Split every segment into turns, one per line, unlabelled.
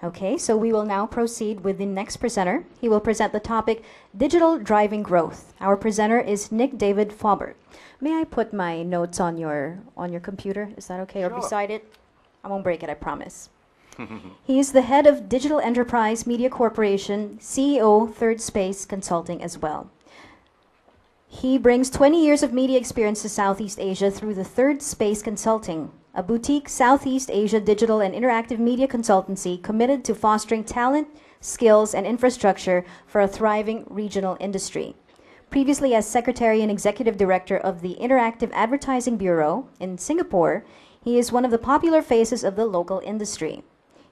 Okay, so we will now proceed with the next presenter. He will present the topic, Digital Driving Growth. Our presenter is Nick David Fawbert. May I put my notes on your computer? Is that okay?
Sure.
Or beside it? I won't break it, I promise. He is the head of Digital Enterprise Media Corporation, CEO, Third Space Consulting as well. He brings 20 years of media experience to Southeast Asia through the Third Space Consulting, a boutique Southeast Asia digital and interactive media consultancy committed to fostering talent, skills, and infrastructure for a thriving regional industry. Previously as Secretary and Executive Director of the Interactive Advertising Bureau in Singapore, he is one of the popular faces of the local industry.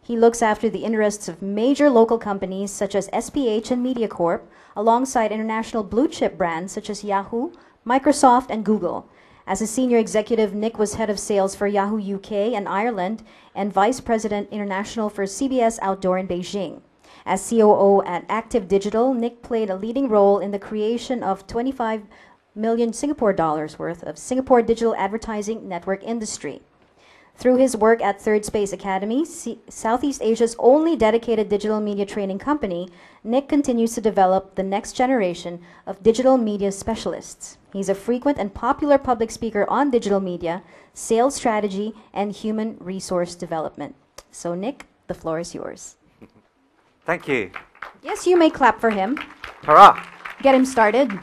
He looks after the interests of major local companies such as SPH and Media Corp, alongside international blue-chip brands such as Yahoo, Microsoft, and Google. As a senior executive, Nick was head of sales for Yahoo UK and Ireland and vice president international for CBS Outdoor in Beijing. As COO at Active Digital, Nick played a leading role in the creation of 25 million Singapore dollars worth of Singapore digital advertising network industry. Through his work at Third Space Academy, Southeast Asia's only dedicated digital media training company, Nick continues to develop the next generation of digital media specialists. He's a frequent and popular public speaker on digital media, sales strategy, and human resource development. So, Nick, the floor is yours.
Thank you.
Yes, you may clap for him.
Hurrah!
Get him started.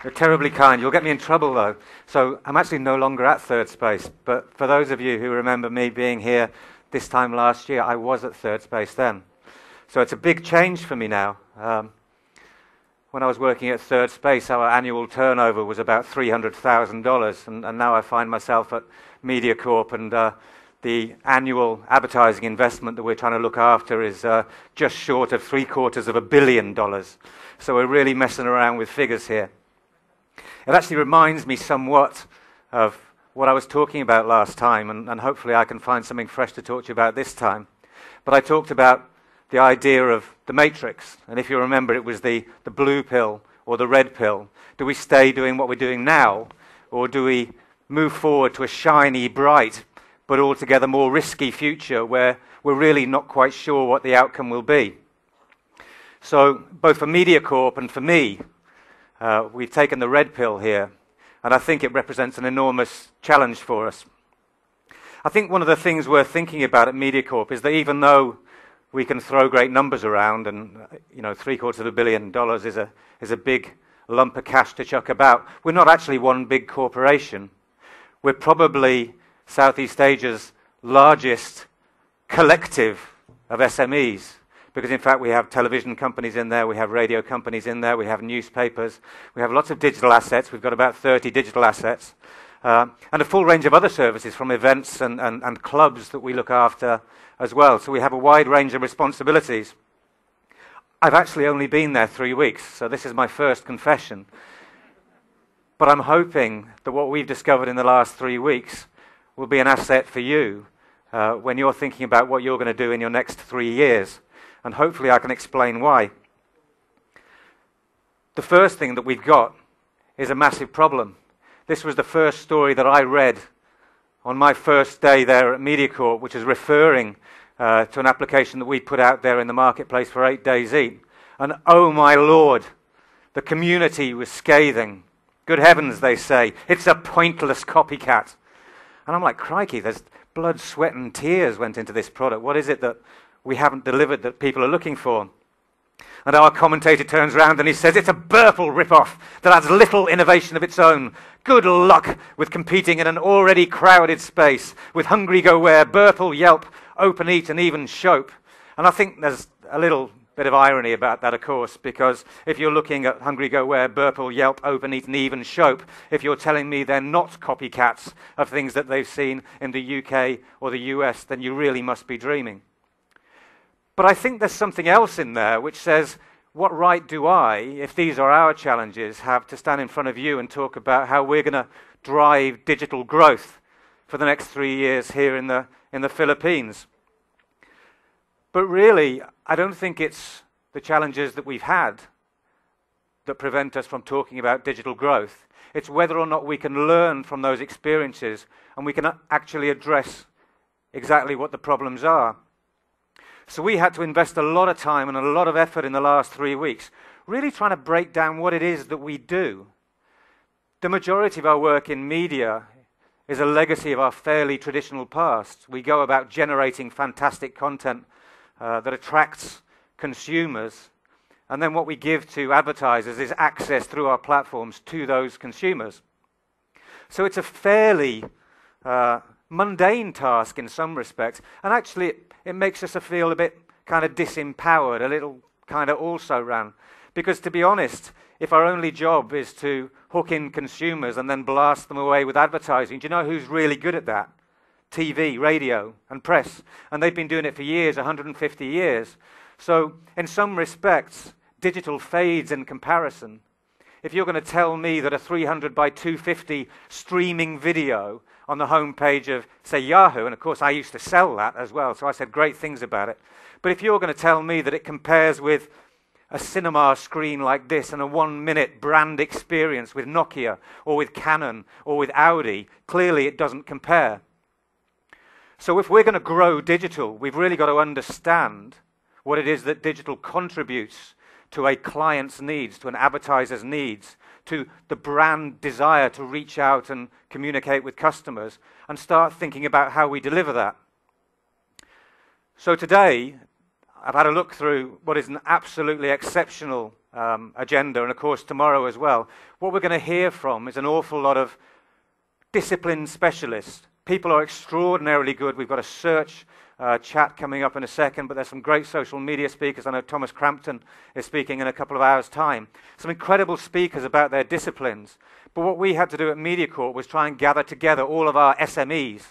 You're terribly kind. You'll get me in trouble, though. So I'm actually no longer at Third Space. But for those of you who remember me being here this time last year, I was at Third Space then. So it's a big change for me now. When I was working at Third Space, our annual turnover was about $300,000. And now I find myself at Media Corp, and the annual advertising investment that we're trying to look after is just short of $750 million. So we're really messing around with figures here. It actually reminds me somewhat of what I was talking about last time, and hopefully I can find something fresh to talk to you about this time. But I talked about the idea of the matrix, and if you remember, it was the blue pill or the red pill. Do we stay doing what we're doing now, or do we move forward to a shiny, bright, but altogether more risky future where we're really not quite sure what the outcome will be? So both for Media Corp and for me, we've taken the red pill here, and I think it represents an enormous challenge for us. I think one of the things we're thinking about at Media Corp is that even though we can throw great numbers around, and $750 million is a big lump of cash to chuck about, we're not actually one big corporation. We're probably Southeast Asia's largest collective of SMEs. Because in fact we have television companies in there, we have radio companies in there, we have newspapers, we have lots of digital assets, we've got about 30 digital assets, and a full range of other services from events and clubs that we look after as well. So we have a wide range of responsibilities. I've actually only been there 3 weeks, so this is my first confession. But I'm hoping that what we've discovered in the last 3 weeks will be an asset for you when you're thinking about what you're going to do in your next 3 years. And hopefully I can explain why. The first thing that we've got is a massive problem. This was the first story that I read on my first day there at Media Corp, which is referring to an application that we put out there in the marketplace for 8 Days Eat. And oh my Lord, the community was scathing. Good heavens, they say, it's a pointless copycat. And I'm like, crikey, there's blood, sweat and tears went into this product. What is it that we haven't delivered that people are looking for? And our commentator turns around and he says, it's a Burple rip-off that has little innovation of its own. Good luck with competing in an already crowded space with Hungry Go Where, Burple, Yelp, Open Eat and even Shope. And I think there's a little bit of irony about that, of course, because if you're looking at Hungry Go Where, Burple, Yelp, Open Eat and even Shope, if you're telling me they're not copycats of things that they've seen in the UK or the US, then you really must be dreaming. But I think there's something else in there which says, what right do I, if these are our challenges, have to stand in front of you and talk about how we're going to drive digital growth for the next 3 years here in the Philippines? But really, I don't think it's the challenges that we've had that prevent us from talking about digital growth. It's whether or not we can learn from those experiences and we can actually address exactly what the problems are. So we had to invest a lot of time and a lot of effort in the last 3 weeks, really trying to break down what it is that we do. The majority of our work in media is a legacy of our fairly traditional past. We go about generating fantastic content that attracts consumers, and then what we give to advertisers is access through our platforms to those consumers. So it's a fairly mundane task in some respects, and actually it makes us feel a bit kind of disempowered, a little kind of also ran. Because to be honest, if our only job is to hook in consumers and then blast them away with advertising, do you know who's really good at that? TV, radio, and press. And they've been doing it for years, 150 years. So in some respects, digital fades in comparison. If you're going to tell me that a 300 by 250 streaming video on the homepage of, say, Yahoo, and of course I used to sell that as well, so I said great things about it. But if you're going to tell me that it compares with a cinema screen like this and a 1-minute brand experience with Nokia or with Canon or with Audi, clearly it doesn't compare. So if we're going to grow digital, we've really got to understand what it is that digital contributes to a client's needs, to an advertiser's needs, to the brand desire to reach out and communicate with customers, and start thinking about how we deliver that. So today, I've had a look through what is an absolutely exceptional agenda, and of course tomorrow as well. What we're going to hear from is an awful lot of discipline specialists. People are extraordinarily good. We've got a search chat coming up in a second, but there's some great social media speakers. I know Thomas Crampton is speaking in a couple of hours' time. Some incredible speakers about their disciplines. But what we had to do at MediaCorp was try and gather together all of our SMEs,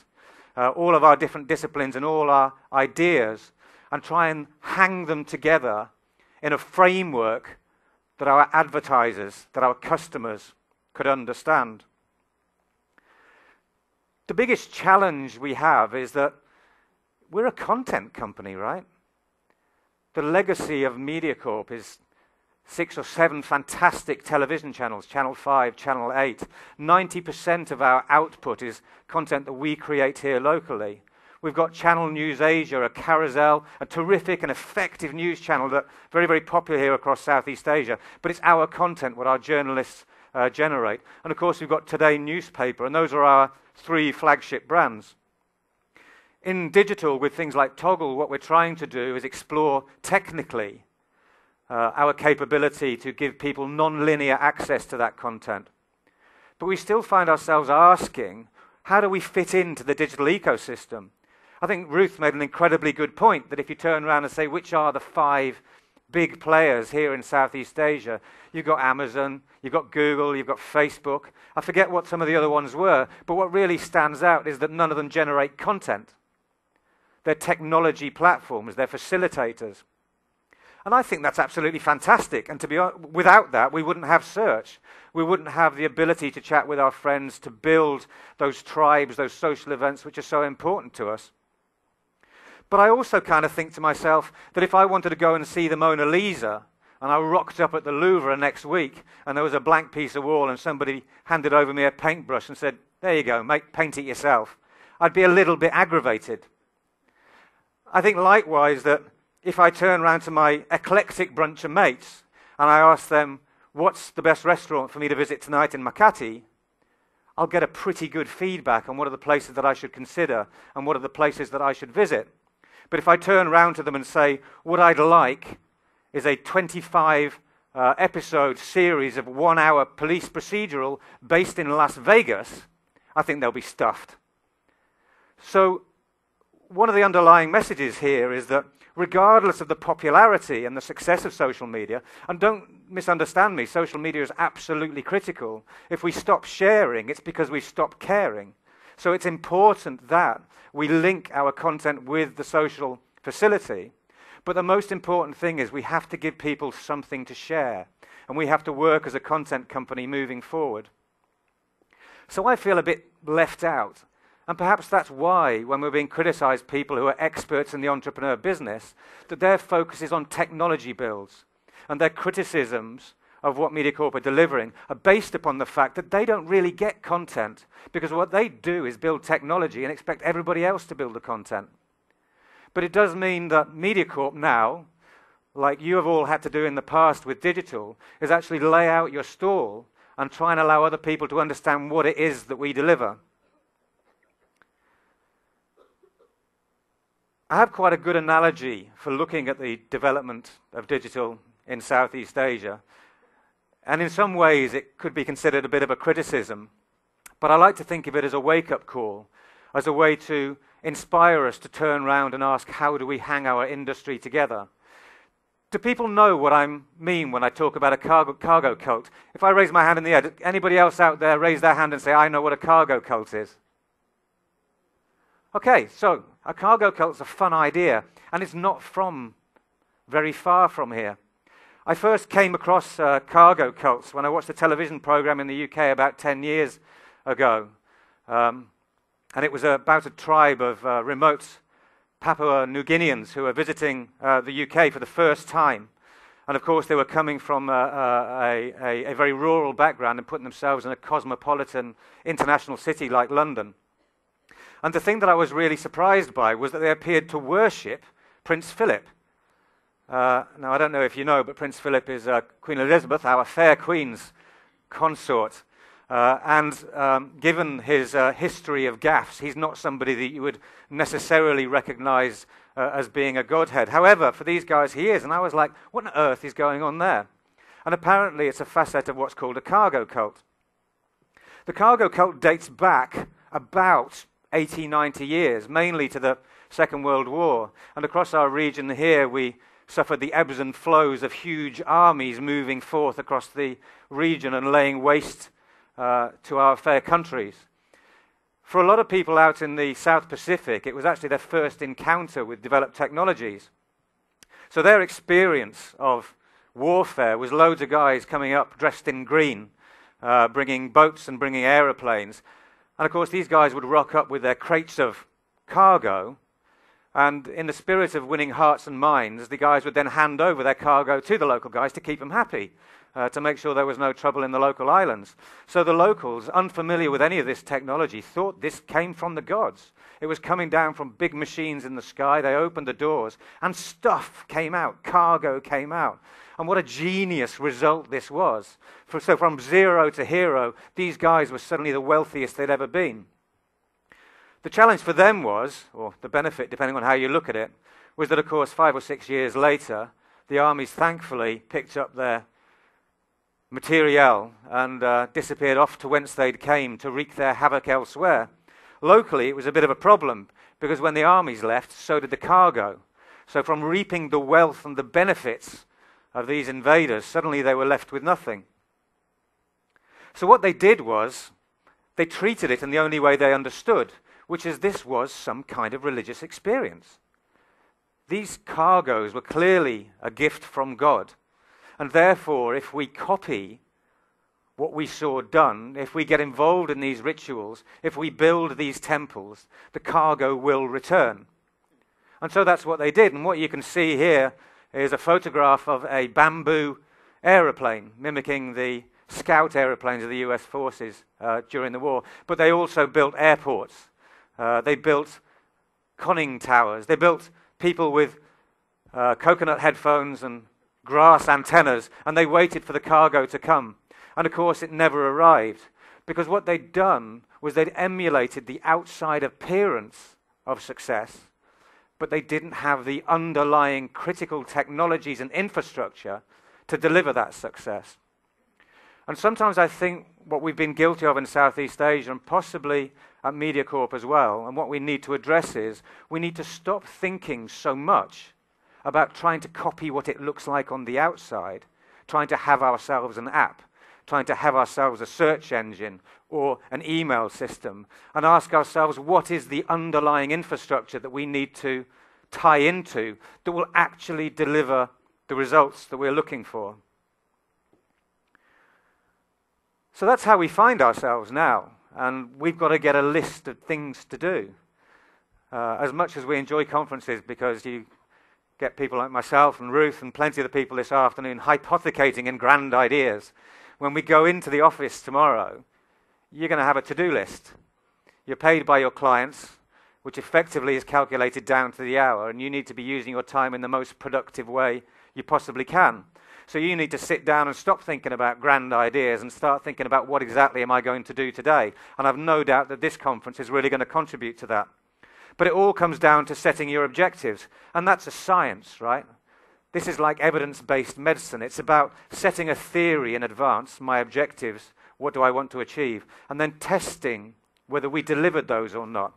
all of our different disciplines and all our ideas, and try and hang them together in a framework that our advertisers, that our customers could understand. The biggest challenge we have is that we're a content company, right? The legacy of MediaCorp is 6 or 7 fantastic television channels, Channel 5, Channel 8. 90% of our output is content that we create here locally. We've got Channel News Asia, a carousel, a terrific and effective news channel that very, very popular here across Southeast Asia. But it's our content, what our journalists generate. And of course, we've got Today newspaper, and those are our 3 flagship brands. In digital, with things like Toggle, what we're trying to do is explore technically our capability to give people non-linear access to that content. But we still find ourselves asking, how do we fit into the digital ecosystem? I think Ruth made an incredibly good point that if you turn around and say, which are the 5 big players here in Southeast Asia, you've got Amazon, you've got Google, you've got Facebook. I forget what some of the other ones were, but what really stands out is that none of them generate content. They're technology platforms, they're facilitators. And I think that's absolutely fantastic. And to be honest, without that, we wouldn't have search. We wouldn't have the ability to chat with our friends, to build those tribes, those social events which are so important to us. But I also kind of think to myself that if I wanted to go and see the Mona Lisa, and I rocked up at the Louvre next week, and there was a blank piece of wall, and somebody handed over me a paintbrush and said, there you go, paint it yourself, I'd be a little bit aggravated. I think likewise that if I turn around to my eclectic bunch of mates and I ask them, what's the best restaurant for me to visit tonight in Makati, I'll get a pretty good feedback on what are the places that I should consider and what are the places that I should visit. But if I turn around to them and say, what I'd like is a 25 episode series of 1-hour police procedural based in Las Vegas, I think they'll be stuffed. So one of the underlying messages here is that regardless of the popularity and the success of social media, and don't misunderstand me, social media is absolutely critical. If we stop sharing, it's because we stop caring. So it's important that we link our content with the social facility. But the most important thing is we have to give people something to share. And we have to work as a content company moving forward. So I feel a bit left out. And perhaps that's why, when we're being criticized, people who are experts in the entrepreneur business, that their focus is on technology builds. And their criticisms of what MediaCorp are delivering are based upon the fact that they don't really get content, because what they do is build technology and expect everybody else to build the content. But it does mean that MediaCorp now, like you have all had to do in the past with digital, is actually lay out your stall and try and allow other people to understand what it is that we deliver. I have quite a good analogy for looking at the development of digital in Southeast Asia. And in some ways it could be considered a bit of a criticism. But I like to think of it as a wake-up call, as a way to inspire us to turn around and ask, how do we hang our industry together? Do people know what I mean when I talk about a cargo cult? If I raise my hand in the air, does anybody else out there raise their hand and say, I know what a cargo cult is? Okay, so a cargo cult's a fun idea, and it's not from very far from here. I first came across cargo cults when I watched a television program in the UK about 10 years ago. And it was about a tribe of remote Papua New Guineans who were visiting the UK for the first time. And of course they were coming from a very rural background and putting themselves in a cosmopolitan international city like London. And the thing that I was really surprised by was that they appeared to worship Prince Philip. Now I don't know if you know, but Prince Philip is Queen Elizabeth, our fair Queen's consort. Given his history of gaffes, he's not somebody that you would necessarily recognize as being a godhead. However, for these guys, he is. And I was like, what on earth is going on there? And apparently it's a facet of what's called a cargo cult. The cargo cult dates back about 80, 90 years, mainly to the Second World War. And across our region here, we suffered the ebbs and flows of huge armies moving forth across the region and laying waste to our fair countries. For a lot of people out in the South Pacific, it was actually their first encounter with developed technologies. So their experience of warfare was loads of guys coming up dressed in green, bringing boats and bringing aeroplanes. And of course these guys would rock up with their crates of cargo, and in the spirit of winning hearts and minds, the guys would then hand over their cargo to the local guys to keep them happy. To make sure there was no trouble in the local islands. So the locals, unfamiliar with any of this technology, thought this came from the gods. It was coming down from big machines in the sky. They opened the doors, and stuff came out, cargo came out. And what a genius result this was. So from zero to hero, these guys were suddenly the wealthiest they'd ever been. The challenge for them was, or the benefit, depending on how you look at it, was that, of course, 5 or 6 years later, the armies thankfully picked up their materiel and disappeared off to whence they'd came to wreak their havoc elsewhere. Locally, it was a bit of a problem, because when the armies left, so did the cargo. So from reaping the wealth and the benefits of these invaders, suddenly they were left with nothing. So what they did was, they treated it in the only way they understood, which is this was some kind of religious experience. These cargoes were clearly a gift from God. And therefore, if we copy what we saw done, if we get involved in these rituals, if we build these temples, the cargo will return. And so that's what they did. And what you can see here is a photograph of a bamboo aeroplane, mimicking the scout aeroplanes of the US forces during the war. But they also built airports. They built conning towers. They built people with coconut headphones and grass antennas, and they waited for the cargo to come. And of course it never arrived, because what they'd done was they'd emulated the outside appearance of success, but they didn't have the underlying critical technologies and infrastructure to deliver that success. And sometimes I think what we've been guilty of in Southeast Asia, and possibly at MediaCorp as well, and what we need to address is, we need to stop thinking so much about trying to copy what it looks like on the outside, trying to have ourselves an app, trying to have ourselves a search engine or an email system, and ask ourselves, what is the underlying infrastructure that we need to tie into that will actually deliver the results that we're looking for? So that's how we find ourselves now, and we've got to get a list of things to do. As much as we enjoy conferences, because you get people like myself and Ruth and plenty of the people this afternoon hypothecating in grand ideas, when we go into the office tomorrow, you're going to have a to-do list. You're paid by your clients. which effectively is calculated down to the hour, and you need to be using your time in the most productive way you possibly can. So you need to sit down and stop thinking about grand ideas and start thinking about what exactly am I going to do today. And I've no doubt that this conference is really going to contribute to that. But it all comes down to setting your objectives. And that's a science, right? This is like evidence-based medicine. It's about setting a theory in advance, my objectives, what do I want to achieve, and then testing whether we delivered those or not.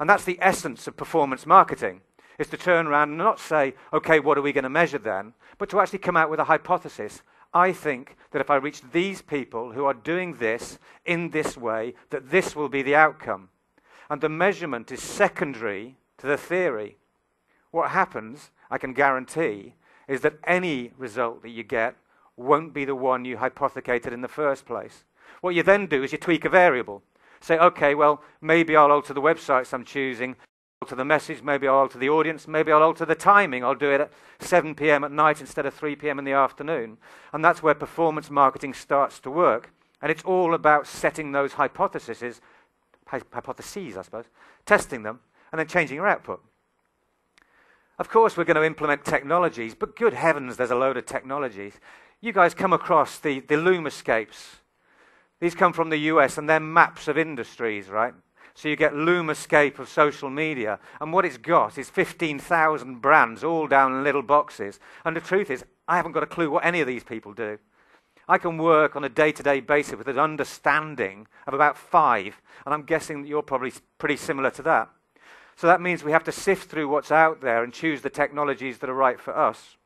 And that's the essence of performance marketing, is to turn around and not say, okay, what are we going to measure then, but to actually come out with a hypothesis. I think that if I reach these people who are doing this in this way, that this will be the outcome. And the measurement is secondary to the theory. What happens, I can guarantee, is that any result that you get won't be the one you hypothecated in the first place. What you then do is you tweak a variable. Say, okay, well, maybe I'll alter the websites I'm choosing, alter the message, maybe I'll alter the audience, maybe I'll alter the timing. I'll do it at 7 p.m. at night instead of 3 p.m. in the afternoon. And that's where performance marketing starts to work. And it's all about setting those hypotheses, I suppose, testing them, and then changing your output. Of course, we're going to implement technologies, but good heavens, there's a load of technologies. You guys come across the Lumascapes. These come from the US, and they're maps of industries, right? So you get Lumascape of social media, and what it's got is 15,000 brands all down in little boxes. And the truth is, I haven't got a clue what any of these people do. I can work on a day-to-day basis with an understanding of about 5, and I'm guessing that you're probably pretty similar to that. So that means we have to sift through what's out there and choose the technologies that are right for us.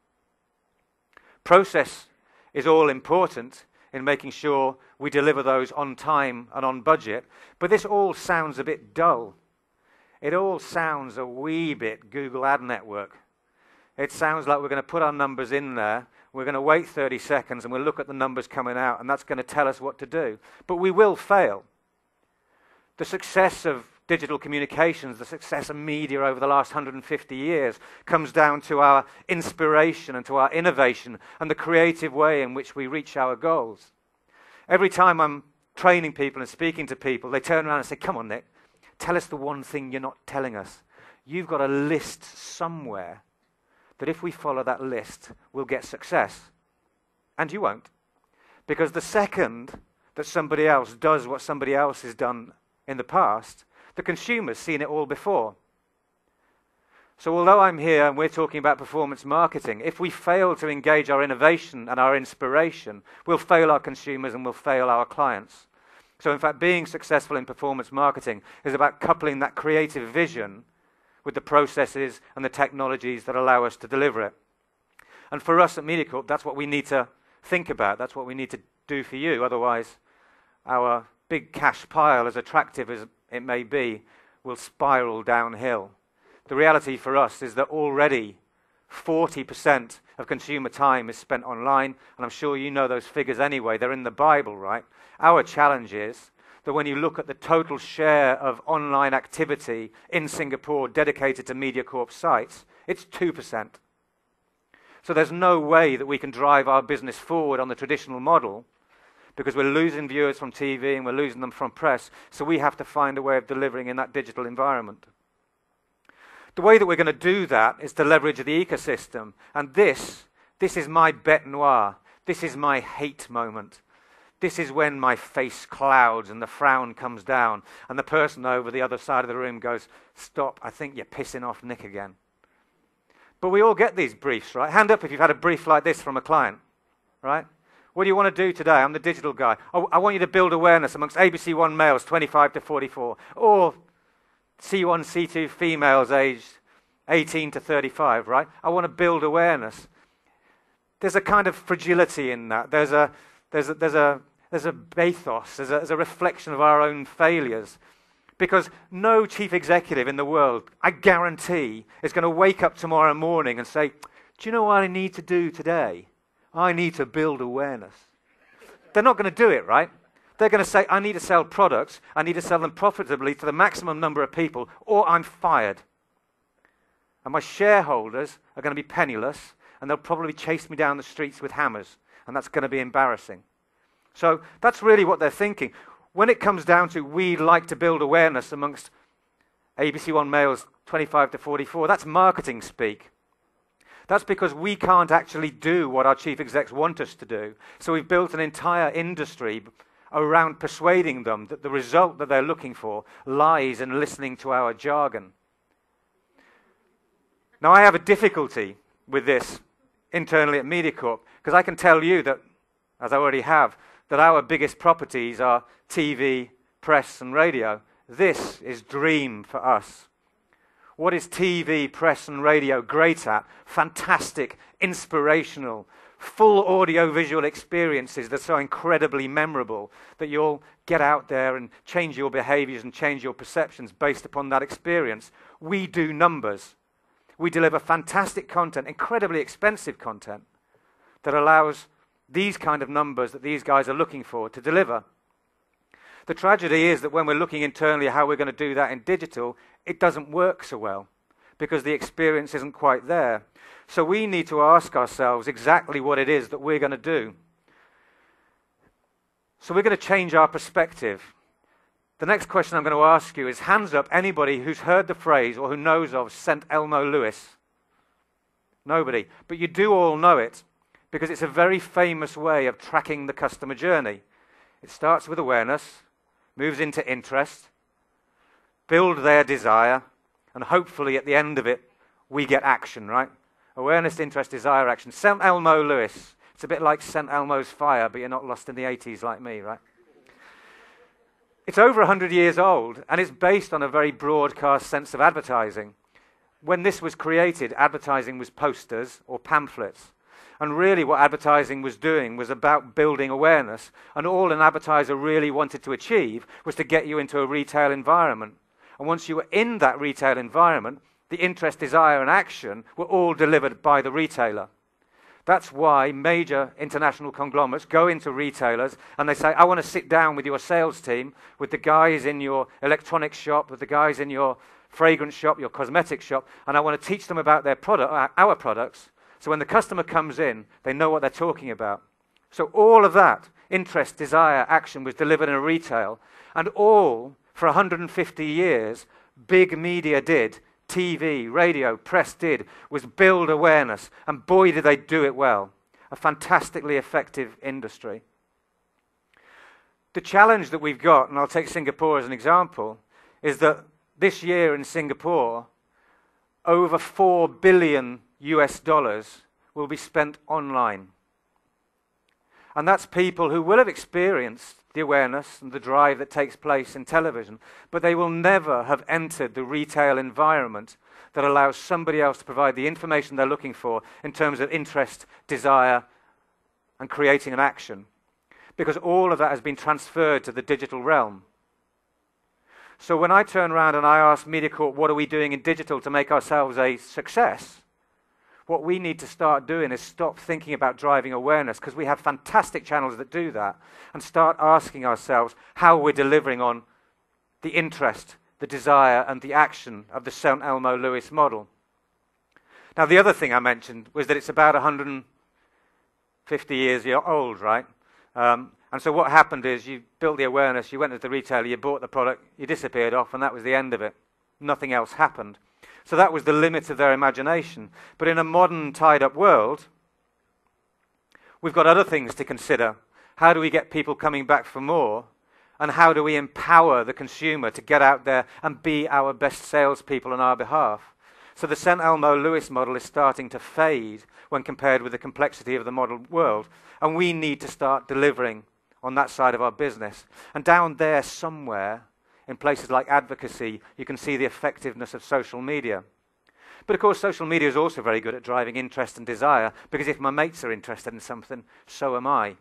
Process is all important in making sure we deliver those on time and on budget. But this all sounds a bit dull. It all sounds a wee bit Google Ad Network. It sounds like we're going to put our numbers in there, we're going to wait 30 seconds, and we'll look at the numbers coming out, and that's going to tell us what to do. But we will fail. The success of digital communications, the success of media over the last 150 years comes down to our inspiration and to our innovation and the creative way in which we reach our goals. Every time I'm training people and speaking to people, they turn around and say, come on, Nick, tell us the one thing you're not telling us. You've got a list somewhere that if we follow that list, we'll get success. And you won't. Because the second that somebody else does what somebody else has done in the past, the consumer's seen it all before. So although I'm here and we're talking about performance marketing, if we fail to engage our innovation and our inspiration, we'll fail our consumers and we'll fail our clients. So in fact, being successful in performance marketing is about coupling that creative vision with the processes and the technologies that allow us to deliver it. And for us at MediaCorp, that's what we need to think about. That's what we need to do for you. Otherwise, our big cash pile, as attractive as it may be, will spiral downhill. The reality for us is that already 40% of consumer time is spent online, and I'm sure you know those figures anyway. They're in the Bible, right? Our challenge is that when you look at the total share of online activity in Singapore dedicated to MediaCorp sites, it's 2%. So there's no way that we can drive our business forward on the traditional model because we're losing viewers from TV and we're losing them from press, so we have to find a way of delivering in that digital environment. The way that we're going to do that is to leverage the ecosystem, and this is my bête noire. This is my hate moment. This is when my face clouds and the frown comes down, and the person over the other side of the room goes, stop, I think you're pissing off Nick again. But we all get these briefs, right? Hand up if you've had a brief like this from a client, right? What do you want to do today? I'm the digital guy. Oh, I want you to build awareness amongst ABC1 males 25 to 44, or C1, C2 females aged 18 to 35, right? I want to build awareness. There's a kind of fragility in that. There's a bathos, there's a reflection of our own failures. Because no chief executive in the world, I guarantee, is going to wake up tomorrow morning and say, do you know what I need to do today? I need to build awareness. They're not going to do it, right? They're going to say, I need to sell products, I need to sell them profitably to the maximum number of people, or I'm fired. And my shareholders are going to be penniless, and they'll probably chase me down the streets with hammers, and that's going to be embarrassing. So that's really what they're thinking. When it comes down to we'd like to build awareness amongst ABC One males 25 to 44. That's marketing speak. That's because we can't actually do what our chief execs want us to do. So we've built an entire industry around persuading them that the result that they're looking for lies in listening to our jargon. Now, I have a difficulty with this internally at MediaCorp, because I can tell you that, as I already have, that our biggest properties are TV, press, and radio. This is dream for us. What is TV, press, and radio great at? Fantastic, inspirational, full audio-visual experiences that are so incredibly memorable that you'll get out there and change your behaviors and change your perceptions based upon that experience. We do numbers. We deliver fantastic content, incredibly expensive content, that allows these kind of numbers that these guys are looking for to deliver. The tragedy is that when we're looking internally at how we're going to do that in digital, it doesn't work so well because the experience isn't quite there. So we need to ask ourselves exactly what it is that we're going to do. So we're going to change our perspective. The next question I'm going to ask you is, hands up anybody who's heard the phrase or who knows of St. Elmo Lewis. Nobody. But you do all know it because it's a very famous way of tracking the customer journey. It starts with awareness, moves into interest, build their desire, and hopefully at the end of it, we get action, right? Awareness, interest, desire, action. St. Elmo Lewis. It's a bit like St. Elmo's Fire, but you're not lost in the 80s like me, right? It's over 100 years old, and it's based on a very broadcast sense of advertising. When this was created, advertising was posters or pamphlets. And really what advertising was doing was about building awareness. And all an advertiser really wanted to achieve was to get you into a retail environment. And once you were in that retail environment, the interest, desire, and action were all delivered by the retailer. That's why major international conglomerates go into retailers and they say, I want to sit down with your sales team, with the guys in your electronics shop, with the guys in your fragrance shop, your cosmetic shop, and I want to teach them about their product, our products. So when the customer comes in, they know what they're talking about. So all of that, interest, desire, action, was delivered in a retail. And all, for 150 years, big media did, TV, radio, press did, was build awareness. And boy, did they do it well. A fantastically effective industry. The challenge that we've got, and I'll take Singapore as an example, is that this year in Singapore, over $4 billion will be spent online. And that's people who will have experienced the awareness and the drive that takes place in television, but they will never have entered the retail environment that allows somebody else to provide the information they're looking for in terms of interest, desire, and creating an action. Because all of that has been transferred to the digital realm. So when I turn around and I ask MediaCorp, what are we doing in digital to make ourselves a success? What we need to start doing is stop thinking about driving awareness, because we have fantastic channels that do that, and start asking ourselves how we're delivering on the interest, the desire, and the action of the St. Elmo Lewis model. Now, the other thing I mentioned was that it's about 150 years old, right? And so what happened is you built the awareness, you went to the retailer, you bought the product, you disappeared off, and that was the end of it. Nothing else happened. So that was the limit of their imagination. But in a modern, tied-up world, we've got other things to consider. How do we get people coming back for more? And how do we empower the consumer to get out there and be our best salespeople on our behalf? So the St. Elmo Lewis model is starting to fade when compared with the complexity of the modern world. And we need to start delivering on that side of our business. And down there somewhere, in places like advocacy, you can see the effectiveness of social media. But of course, social media is also very good at driving interest and desire, because if my mates are interested in something, so am I.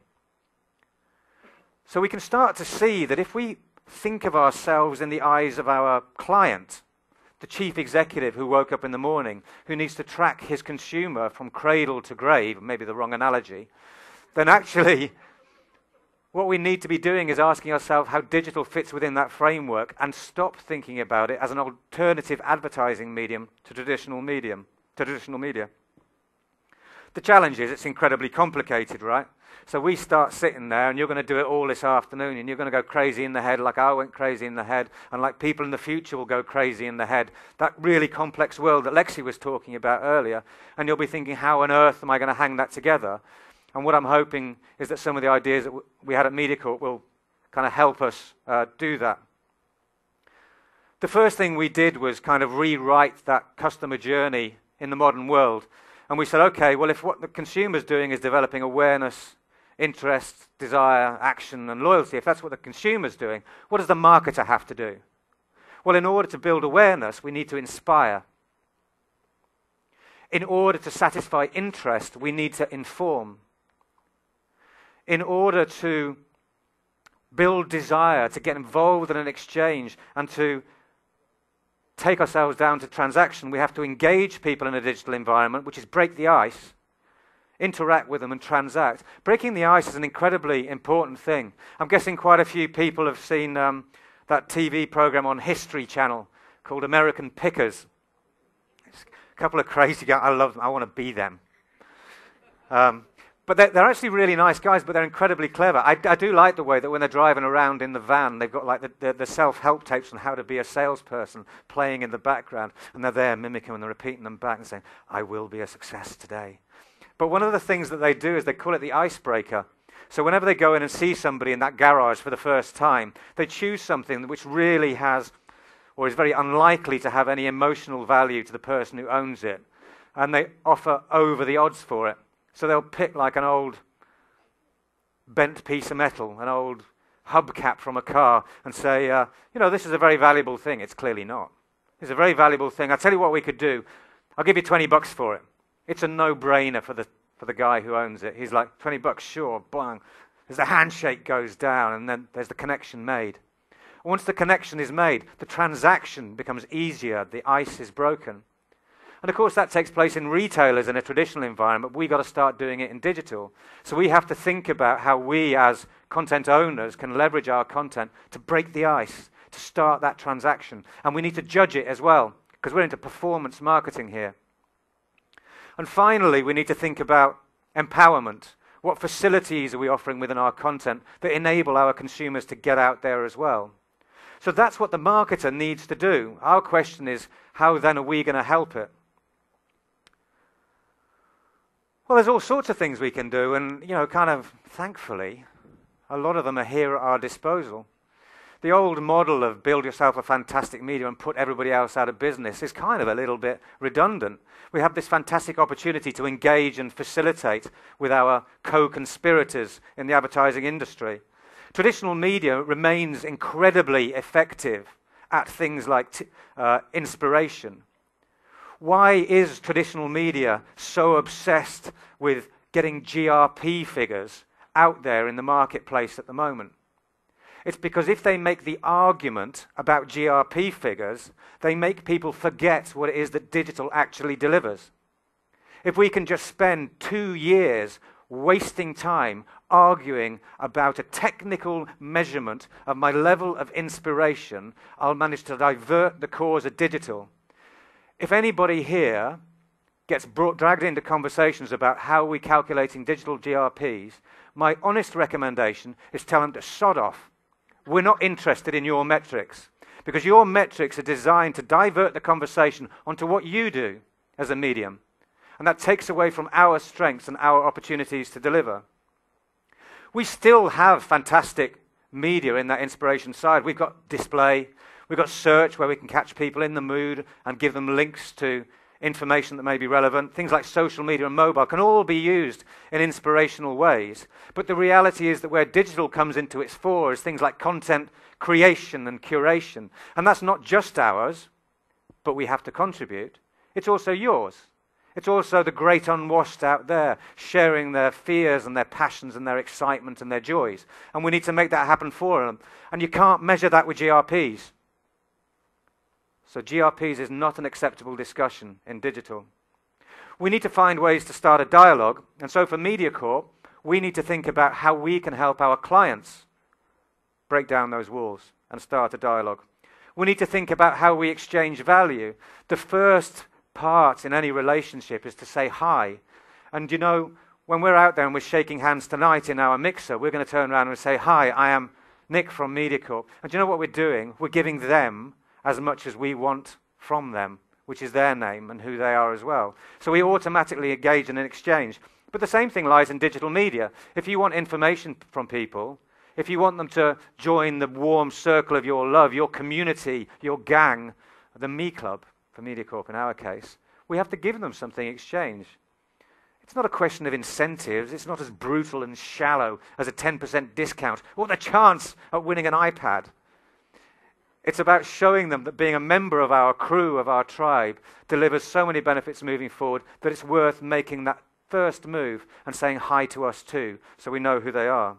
So we can start to see that if we think of ourselves in the eyes of our client, the chief executive who woke up in the morning, who needs to track his consumer from cradle to grave, maybe the wrong analogy, then actually what we need to be doing is asking ourselves how digital fits within that framework, and stop thinking about it as an alternative advertising medium to traditional media. The challenge is it's incredibly complicated, right? So we start sitting there, and you're going to do it all this afternoon, and you're going to go crazy in the head like I went crazy in the head, and like people in the future will go crazy in the head. That really complex world that Lexi was talking about earlier, and you'll be thinking, how on earth am I going to hang that together? And what I'm hoping is that some of the ideas that we had at MediaCorp will kind of help us do that. The first thing we did was kind of rewrite that customer journey in the modern world. And we said, okay, well, if what the consumer's doing is developing awareness, interest, desire, action, and loyalty, if that's what the consumer's doing, what does the marketer have to do? Well, in order to build awareness, we need to inspire. In order to satisfy interest, we need to inform. In order to build desire, to get involved in an exchange, and to take ourselves down to transaction, we have to engage people in a digital environment, which is break the ice, interact with them and transact. Breaking the ice is an incredibly important thing. I'm guessing quite a few people have seen that TV program on History Channel called American Pickers. It's a couple of crazy guys. I love them. I want to be them. But they're actually really nice guys, but they're incredibly clever. I do like the way that when they're driving around in the van, they've got like the self-help tapes on how to be a salesperson playing in the background, and they're there mimicking and they're repeating them back and saying, I will be a success today. But one of the things that they do is they call it the icebreaker. So whenever they go in and see somebody in that garage for the first time, they choose something which really has, or is very unlikely to have any emotional value to the person who owns it, and they offer over the odds for it. So they'll pick like an old bent piece of metal, an old hubcap from a car, and say, this is a very valuable thing. It's clearly not. It's a very valuable thing. I'll tell you what we could do. I'll give you $20 for it. It's a no-brainer for the guy who owns it. He's like, $20, sure, bang. As the handshake goes down, and then there's the connection made. Once the connection is made, the transaction becomes easier. The ice is broken. And of course that takes place in retailers in a traditional environment. We've got to start doing it in digital. So we have to think about how we as content owners can leverage our content to break the ice, to start that transaction. And we need to judge it as well, because we're into performance marketing here. And finally, we need to think about empowerment. What facilities are we offering within our content that enable our consumers to get out there as well? So that's what the marketer needs to do. Our question is, how then are we going to help it? Well, there's all sorts of things we can do, and, kind of, thankfully, a lot of them are here at our disposal. The old model of build yourself a fantastic medium and put everybody else out of business is kind of a little bit redundant. We have this fantastic opportunity to engage and facilitate with our co-conspirators in the advertising industry. Traditional media remains incredibly effective at things like inspiration. Why is traditional media so obsessed with getting GRP figures out there in the marketplace at the moment? It's because if they make the argument about GRP figures, they make people forget what it is that digital actually delivers. If we can just spend 2 years wasting time arguing about a technical measurement of my level of inspiration, I'll manage to divert the cause of digital. If anybody here gets dragged into conversations about how we're calculating digital GRPs, my honest recommendation is tell them to sod off. We're not interested in your metrics, because your metrics are designed to divert the conversation onto what you do as a medium. And that takes away from our strengths and our opportunities to deliver. We still have fantastic media in that inspiration side. We've got display. We've got search, where we can catch people in the mood and give them links to information that may be relevant. Things like social media and mobile can all be used in inspirational ways. But the reality is that where digital comes into its fore is things like content creation and curation. And that's not just ours, but we have to contribute. It's also yours. It's also the great unwashed out there, sharing their fears and their passions and their excitement and their joys. And we need to make that happen for them. And you can't measure that with GRPs. So GRPs is not an acceptable discussion in digital. We need to find ways to start a dialogue. And so for MediaCorp, we need to think about how we can help our clients break down those walls and start a dialogue. We need to think about how we exchange value. The first part in any relationship is to say hi And you know, when we're out there and we're shaking hands tonight in our mixer, we're going to turn around and say, "Hi, I am Nick from MediaCorp." And do you know what we're doing? We're giving them as much as we want from them, which is their name and who they are as well. So we automatically engage in an exchange. But the same thing lies in digital media. If you want information from people, if you want them to join the warm circle of your love, your community, your gang, the Me Club, for MediaCorp in our case, we have to give them something in exchange. It's not a question of incentives. It's not as brutal and shallow as a 10% discount or the chance of winning an iPad. It's about showing them that being a member of our crew, of our tribe, delivers so many benefits moving forward that it's worth making that first move and saying hi to us too, so we know who they are.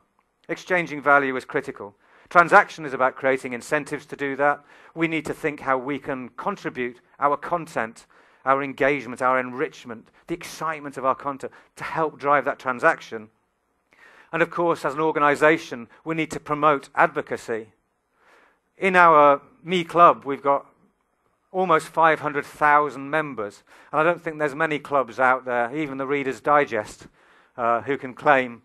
Exchanging value is critical. Transaction is about creating incentives to do that. We need to think how we can contribute our content, our engagement, our enrichment, the excitement of our content to help drive that transaction. And of course, as an organization, we need to promote advocacy. In our Me Club, we've got almost 500,000 members. And I don't think there's many clubs out there, even the Reader's Digest, who can claim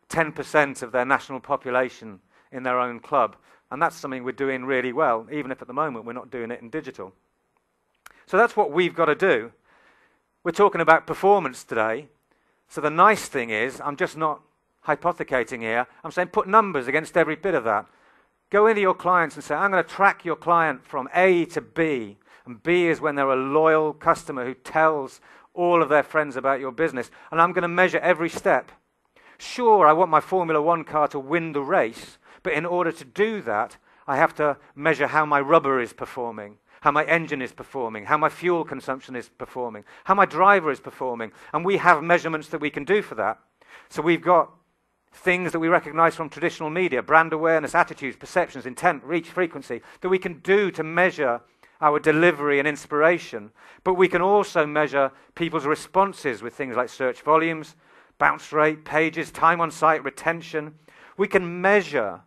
10% of their national population in their own club. And that's something we're doing really well, even if at the moment we're not doing it in digital. So that's what we've got to do. We're talking about performance today. So the nice thing is, I'm just not hypothecating here. I'm saying put numbers against every bit of that. Go into your clients and say, I'm going to track your client from A to B. And B is when they're a loyal customer who tells all of their friends about your business. And I'm going to measure every step. Sure, I want my Formula One car to win the race. But in order to do that, I have to measure how my rubber is performing, how my engine is performing, how my fuel consumption is performing, how my driver is performing. And we have measurements that we can do for that. So we've got things that we recognize from traditional media, brand awareness, attitudes, perceptions, intent, reach, frequency, that we can do to measure our delivery and inspiration. But we can also measure people's responses with things like search volumes, bounce rate, pages, time on site, retention. We can measure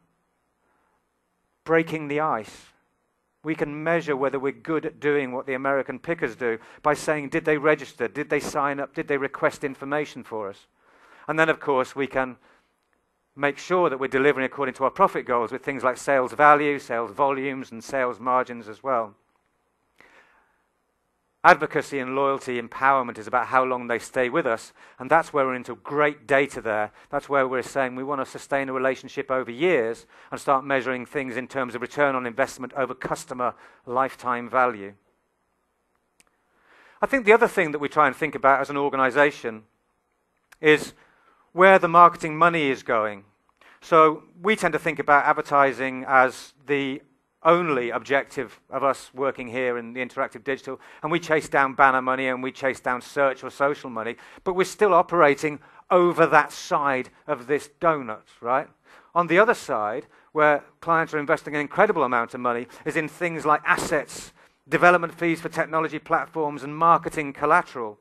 breaking the ice. We can measure whether we're good at doing what the American pickers do by saying, did they register? Did they sign up? Did they request information for us? And then, of course, we can make sure that we're delivering according to our profit goals with things like sales value, sales volumes, and sales margins as well. Advocacy and loyalty empowerment is about how long they stay with us, and that's where we're into great data there. That's where we're saying we want to sustain a relationship over years and start measuring things in terms of return on investment over customer lifetime value. I think the other thing that we try and think about as an organization is where the marketing money is going. So we tend to think about advertising as the only objective of us working here in the interactive digital, and we chase down banner money and we chase down search or social money, but we're still operating over that side of this donut, right? On the other side, where clients are investing an incredible amount of money, is in things like assets, development fees for technology platforms, and marketing collateral.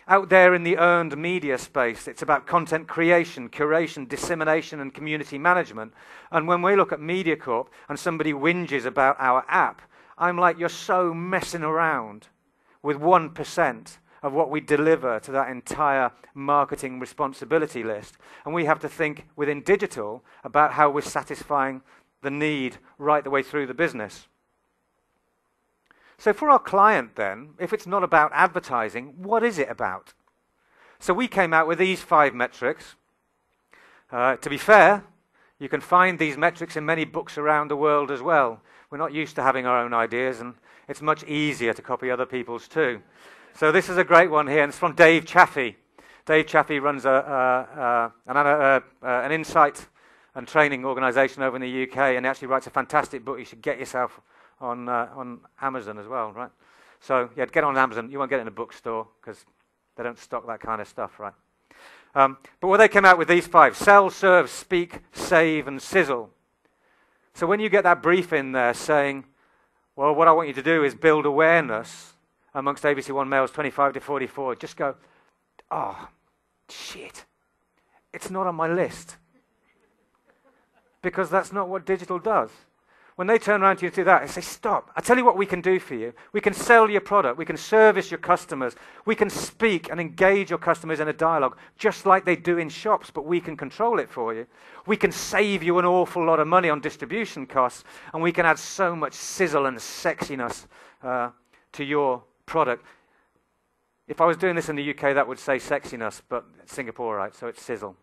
Out there in the earned media space, it's about content creation, curation, dissemination, and community management. And when we look at MediaCorp and somebody whinges about our app, I'm like, you're so messing around with 1% of what we deliver to that entire marketing responsibility list. And we have to think within digital about how we're satisfying the need right the way through the business. So for our client then, if it's not about advertising, what is it about? So we came out with these 5 metrics. To be fair, you can find these metrics in many books around the world as well. We're not used to having our own ideas, and it's much easier to copy other people's too. So this is a great one here, and it's from Dave Chaffee. Dave Chaffee runs an insight and training organization over in the UK, and he actually writes a fantastic book. You should get yourself on Amazon as well, right? So, yeah, get on Amazon. You won't get it in a bookstore because they don't stock that kind of stuff, right? But what they came out with these 5, sell, serve, speak, save, and sizzle. So when you get that brief in there saying, well, what I want you to do is build awareness amongst ABC1 males 25 to 44, just go, oh, shit, it's not on my list. Because that's not what digital does. When they turn around to you and do that, they say, stop. I tell you what we can do for you. We can sell your product. We can service your customers. We can speak and engage your customers in a dialogue, just like they do in shops, but we can control it for you. We can save you an awful lot of money on distribution costs, and we can add so much sizzle and sexiness to your product. If I was doing this in the UK, that would say sexiness, but it's Singapore, right, so it's sizzle.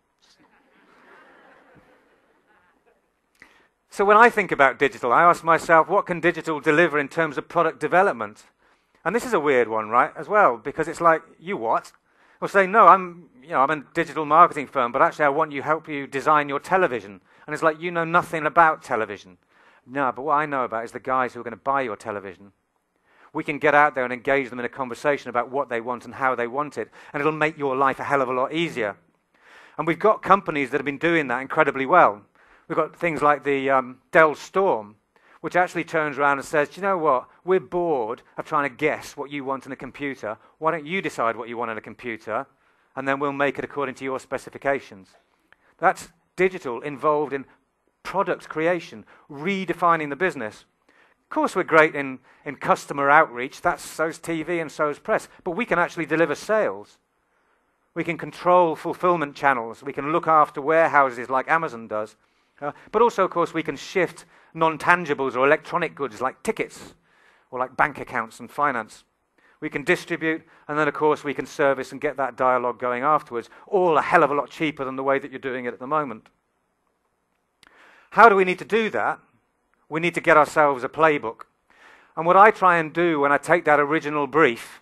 So when I think about digital, I ask myself, what can digital deliver in terms of product development? And this is a weird one, right, as well, because it's like, you what? We'll say, no, I'm a digital marketing firm, but actually I want you help you design your television. And it's like, you know nothing about television. No, but what I know about is the guys who are going to buy your television. We can get out there and engage them in a conversation about what they want and how they want it, and it'll make your life a hell of a lot easier. And we've got companies that have been doing that incredibly well. We've got things like the Dell Storm, which actually turns around and says, do you know what, we're bored of trying to guess what you want in a computer. Why don't you decide what you want in a computer, and then we'll make it according to your specifications. That's digital involved in product creation, redefining the business. Of course, we're great in customer outreach. So's TV and so's press. But we can actually deliver sales. We can control fulfillment channels. We can look after warehouses like Amazon does. But also, of course, we can shift non-tangibles or electronic goods like tickets or like bank accounts and finance. We can distribute, and then, of course, we can service and get that dialogue going afterwards, all a hell of a lot cheaper than the way that you're doing it at the moment. How do we need to do that? We need to get ourselves a playbook. And what I try and do when I take that original brief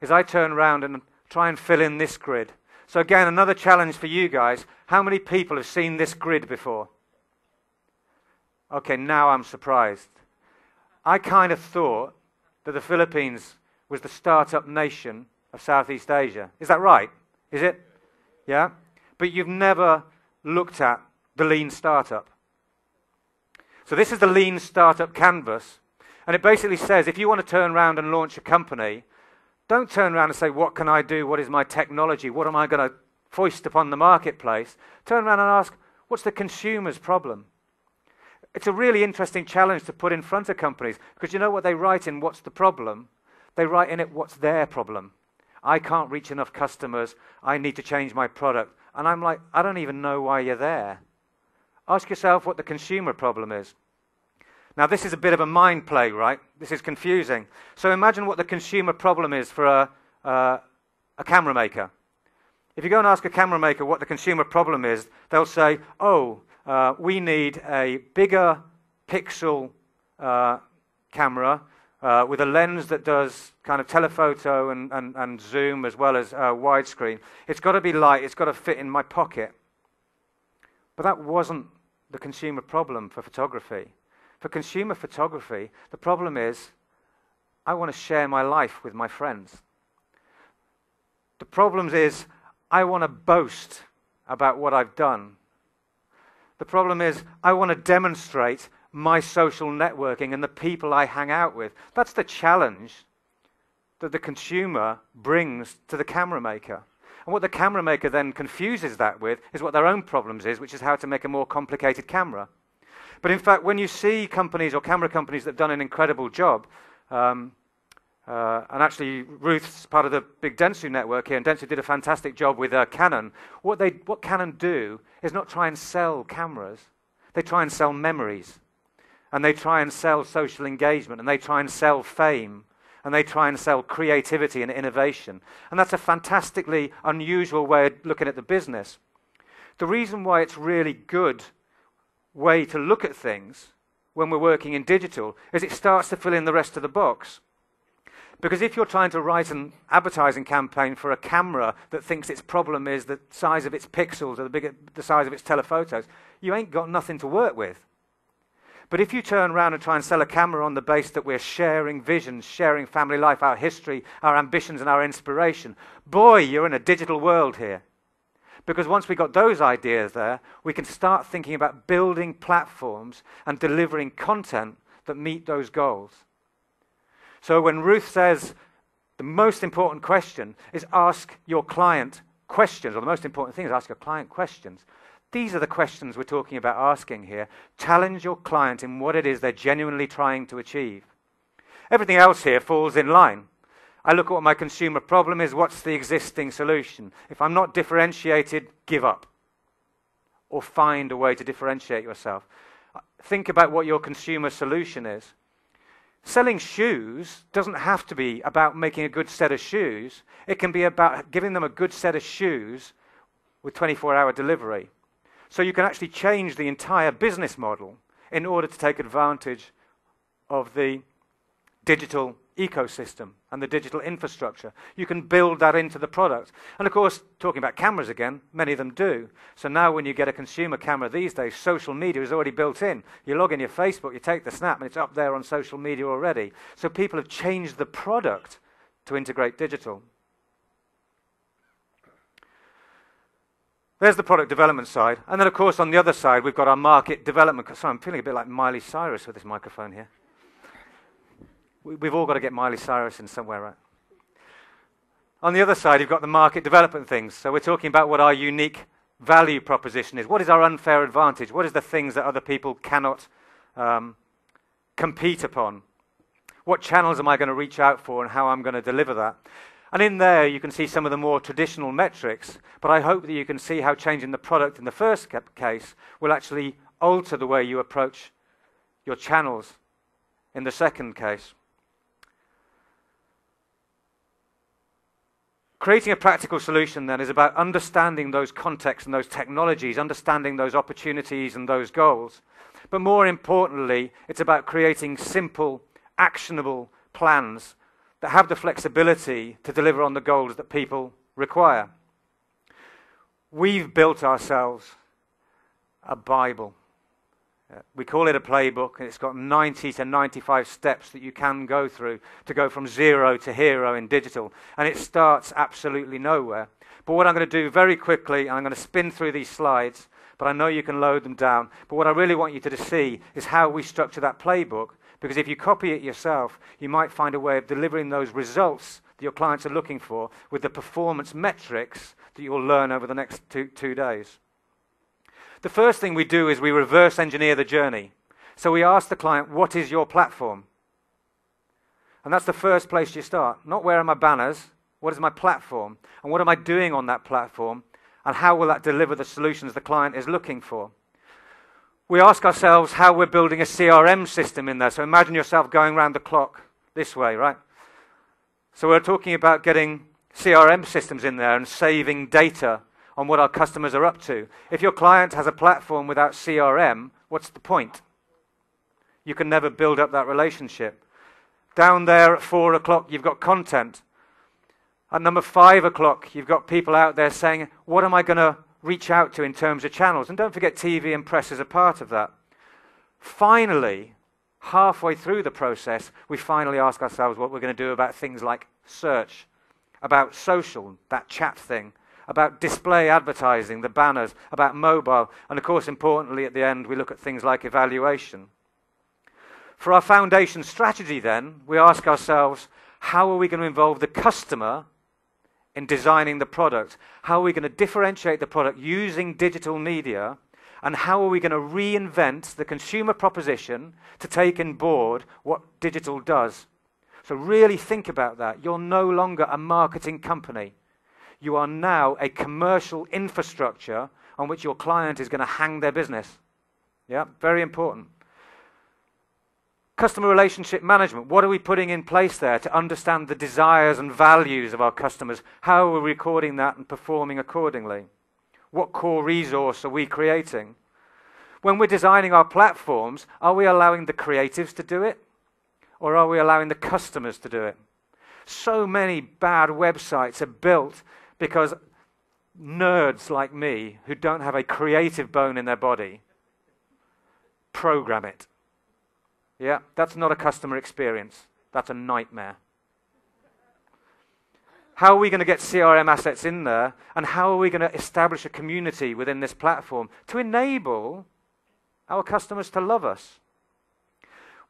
is I turn around and try and fill in this grid. So again, another challenge for you guys. How many people have seen this grid before? Okay, now I'm surprised. I kind of thought that the Philippines was the startup nation of Southeast Asia. Is that right? Is it? Yeah? But you've never looked at the lean startup. So this is the lean startup canvas. And it basically says, if you want to turn around and launch a company, don't turn around and say, what can I do? What is my technology? What am I going to foist upon the marketplace? Turn around and ask, what's the consumer's problem? It's a really interesting challenge to put in front of companies, because you know what they write in what's the problem? They write in it what's their problem. I can't reach enough customers. I need to change my product. And I'm like, I don't even know why you're there. Ask yourself what the consumer problem is. Now, this is a bit of a mind play, right? This is confusing. So imagine what the consumer problem is for a camera maker. If you go and ask a camera maker what the consumer problem is, they'll say, oh, we need a bigger pixel camera with a lens that does kind of telephoto and zoom as well as widescreen. It's got to be light. It's got to fit in my pocket. But that wasn't the consumer problem for photography. For consumer photography, the problem is I want to share my life with my friends. The problem is I want to boast about what I've done. The problem is I want to demonstrate my social networking and the people I hang out with. That's the challenge that the consumer brings to the camera maker. And what the camera maker then confuses that with is what their own problems is, which is how to make a more complicated camera. But in fact, when you see companies or camera companies that have done an incredible job, and actually Ruth's part of the big Dentsu network here, and Dentsu did a fantastic job with Canon. What Canon do is not try and sell cameras. They try and sell memories. And they try and sell social engagement. And they try and sell fame. And they try and sell creativity and innovation. And that's a fantastically unusual way of looking at the business. The reason why it's really good way to look at things when we're working in digital is it starts to fill in the rest of the box. Because if you're trying to write an advertising campaign for a camera that thinks its problem is the size of its pixels or the size of its telephotos, you ain't got nothing to work with. But if you turn around and try and sell a camera on the base that we're sharing visions, sharing family life, our history, our ambitions and our inspiration, boy, you're in a digital world here. Because once we got those ideas there, we can start thinking about building platforms and delivering content that meet those goals. So when Ruth says the most important question is ask your client questions, or the most important thing is ask your client questions, These are the questions we're talking about asking here. Challenge your client in what it is they're genuinely trying to achieve. Everything else here falls in line. I look at what my consumer problem is, what's the existing solution? If I'm not differentiated, give up. Or find a way to differentiate yourself. Think about what your consumer solution is. Selling shoes doesn't have to be about making a good set of shoes. It can be about giving them a good set of shoes with 24-hour delivery. So you can actually change the entire business model in order to take advantage of the digital ecosystem and the digital infrastructure. You can build that into the product. And of course, talking about cameras again, many of them do. So now when you get a consumer camera these days, social media is already built in. You log in your Facebook, you take the snap, and it's up there on social media already. So people have changed the product to integrate digital. There's the product development side. And then of course on the other side, we've got our market development. Sorry, I'm feeling a bit like Miley Cyrus with this microphone here. We've all got to get Miley Cyrus in somewhere, right? On the other side, you've got the market development things. So we're talking about what our unique value proposition is. What is our unfair advantage? What is the things that other people cannot compete upon? What channels am I going to reach out for and how I'm going to deliver that? And in there, you can see some of the more traditional metrics, but I hope that you can see how changing the product in the first case will actually alter the way you approach your channels in the second case. Creating a practical solution then is about understanding those contexts and those technologies, understanding those opportunities and those goals. But more importantly, it's about creating simple, actionable plans that have the flexibility to deliver on the goals that people require. We've built ourselves a Bible. We call it a playbook, and it's got 90 to 95 steps that you can go through to go from zero to hero in digital. And it starts absolutely nowhere. But what I'm going to do very quickly, and I'm going to spin through these slides, but I know you can load them down. But what I really want you to see is how we structure that playbook, because if you copy it yourself, you might find a way of delivering those results that your clients are looking for with the performance metrics that you'll learn over the next two days. The first thing we do is we reverse engineer the journey. So we ask the client, what is your platform? And that's the first place you start. Not where are my banners, what is my platform? And what am I doing on that platform? And how will that deliver the solutions the client is looking for? We ask ourselves how we're building a CRM system in there. So imagine yourself going around the clock this way, right? So we're talking about getting CRM systems in there and saving data on what our customers are up to. If your client has a platform without CRM, what's the point? You can never build up that relationship. Down there at 4 o'clock, you've got content. At number 5 o'clock, you've got people out there saying, what am I going to reach out to in terms of channels? And don't forget TV and press is a part of that. Finally, halfway through the process, we finally ask ourselves what we're going to do about things like search, about social, that chat thing, about display advertising, the banners, about mobile, and of course, importantly, at the end, we look at things like evaluation. For our foundation strategy then, we ask ourselves, how are we going to involve the customer in designing the product? How are we going to differentiate the product using digital media? And how are we going to reinvent the consumer proposition to take on board what digital does? So really think about that. You're no longer a marketing company. You are now a commercial infrastructure on which your client is going to hang their business. Yeah, very important. Customer relationship management. What are we putting in place there to understand the desires and values of our customers? How are we recording that and performing accordingly? What core resource are we creating? When we're designing our platforms, are we allowing the creatives to do it? Or are we allowing the customers to do it? So many bad websites are built because nerds like me, who don't have a creative bone in their body, program it. Yeah, that's not a customer experience. That's a nightmare. How are we going to get CRM assets in there? And how are we going to establish a community within this platform to enable our customers to love us?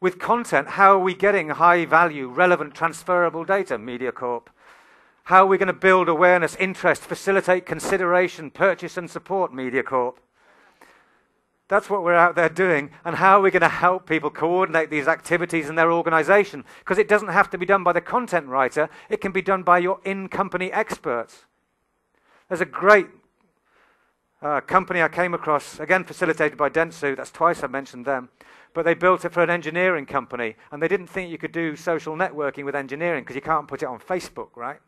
With content, how are we getting high value, relevant, transferable data? Media Corp. How are we going to build awareness, interest, facilitate consideration, purchase and support? Media Corp. That's what we're out there doing. And how are we going to help people coordinate these activities in their organization? Because it doesn't have to be done by the content writer. It can be done by your in-company experts. There's a great company I came across, again facilitated by Dentsu. That's twice I've mentioned them. But they built it for an engineering company. And they didn't think you could do social networking with engineering because you can't put it on Facebook, right?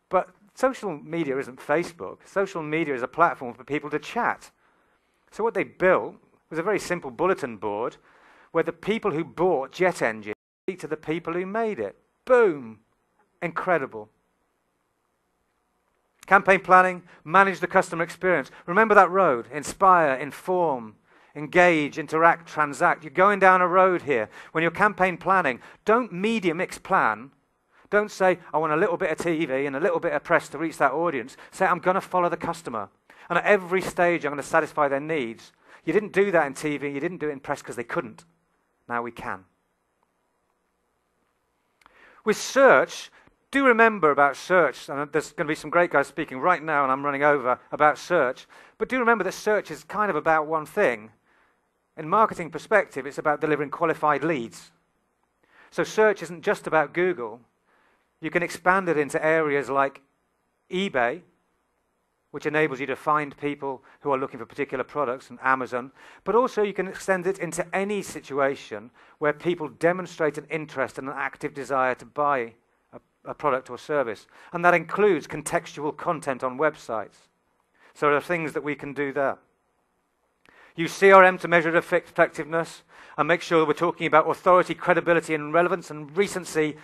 But social media isn't Facebook. Social media is a platform for people to chat. So what they built was a very simple bulletin board where the people who bought jet engines speak to the people who made it. Boom! Incredible. Campaign planning, manage the customer experience. Remember that road. Inspire, inform, engage, interact, transact. You're going down a road here. When you're campaign planning, don't media mix plan. Don't say, I want a little bit of TV and a little bit of press to reach that audience. Say, I'm going to follow the customer. And at every stage, I'm going to satisfy their needs. You didn't do that in TV. You didn't do it in press because they couldn't. Now we can. With search, do remember about search. And there's going to be some great guys speaking right now, and I'm running over about search. But do remember that search is kind of about one thing. In marketing perspective, it's about delivering qualified leads. So search isn't just about Google. You can expand it into areas like eBay, which enables you to find people who are looking for particular products, and Amazon. But also you can extend it into any situation where people demonstrate an interest and an active desire to buy a product or service. And that includes contextual content on websites. So there are things that we can do there. Use CRM to measure effectiveness and make sure that we're talking about authority, credibility, and relevance and recency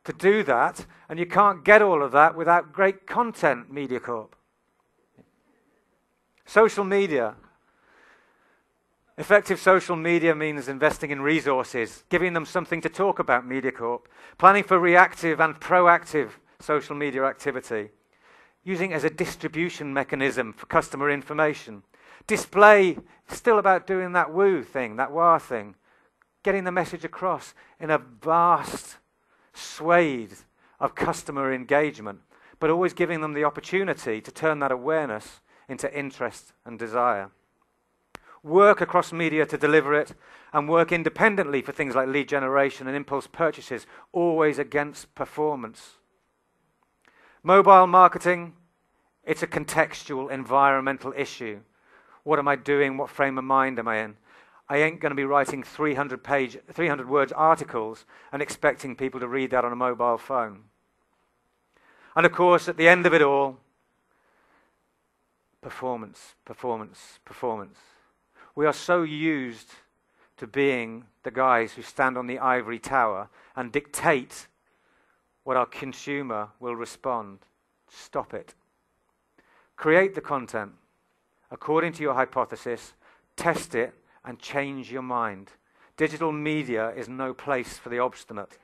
to do that. And you can't get all of that without great content, Media Corp. Social media. Effective social media means investing in resources, giving them something to talk about, Media Corp. Planning for reactive and proactive social media activity. Using it as a distribution mechanism for customer information. Display, still about doing that woo thing, that wah thing. Getting the message across in a vast swathe of customer engagement, but always giving them the opportunity to turn that awareness into interest and desire. Work across media to deliver it, and work independently for things like lead generation and impulse purchases, always against performance. Mobile marketing, it's a contextual, environmental issue. What am I doing? What frame of mind am I in? I ain't going to be writing 300 words articles and expecting people to read that on a mobile phone. And of course, at the end of it all, performance, performance, performance. We are so used to being the guys who stand on the ivory tower and dictate what our consumer will respond. Stop it. Create the content according to your hypothesis, test it, and change your mind. Digital media is no place for the obstinate.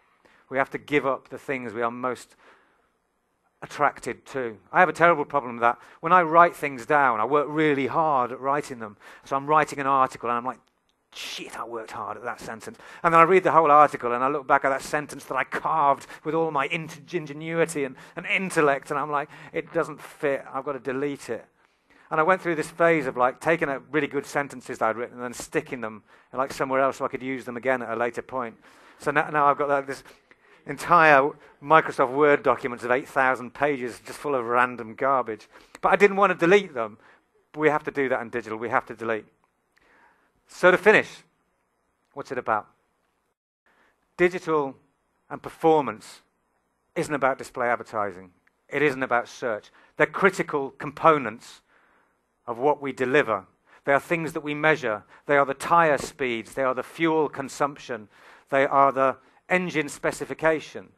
We have to give up the things we are most attracted to. I have a terrible problem with that. When I write things down, I work really hard at writing them. So I'm writing an article and I'm like, shit, I worked hard at that sentence. And then I read the whole article and I look back at that sentence that I carved with all my ingenuity and intellect, and I'm like, it doesn't fit. I've got to delete it. And I went through this phase of like taking out really good sentences that I'd written and then sticking them like somewhere else so I could use them again at a later point. So now I've got like this entire Microsoft Word documents of 8,000 pages just full of random garbage. But I didn't want to delete them. We have to do that in digital. We have to delete. So to finish, what's it about? Digital and performance isn't about display advertising. It isn't about search. They're critical components of what we deliver. They are things that we measure. They are the tire speeds. They are the fuel consumption. They are the engine specification.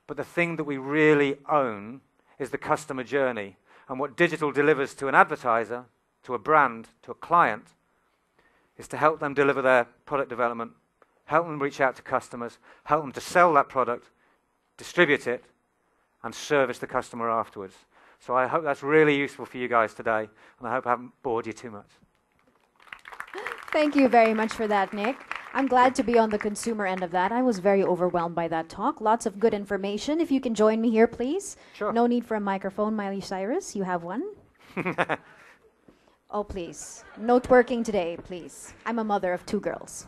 But the thing that we really own is the customer journey. And what digital delivers to an advertiser, to a brand, to a client, is to help them deliver their product development, help them reach out to customers, help them to sell that product, distribute it, and service the customer afterwards. So I hope that's really useful for you guys today, and I hope I haven't bored you too much.
Thank you very much for that, Nick. I'm glad to be on the consumer end of that. I was very overwhelmed by that talk. Lots of good information. If you can join me here, please.
Sure.
No need for a microphone, Miley Cyrus. You have one. Oh, please. No twerking today, please. I'm a mother of 2 girls.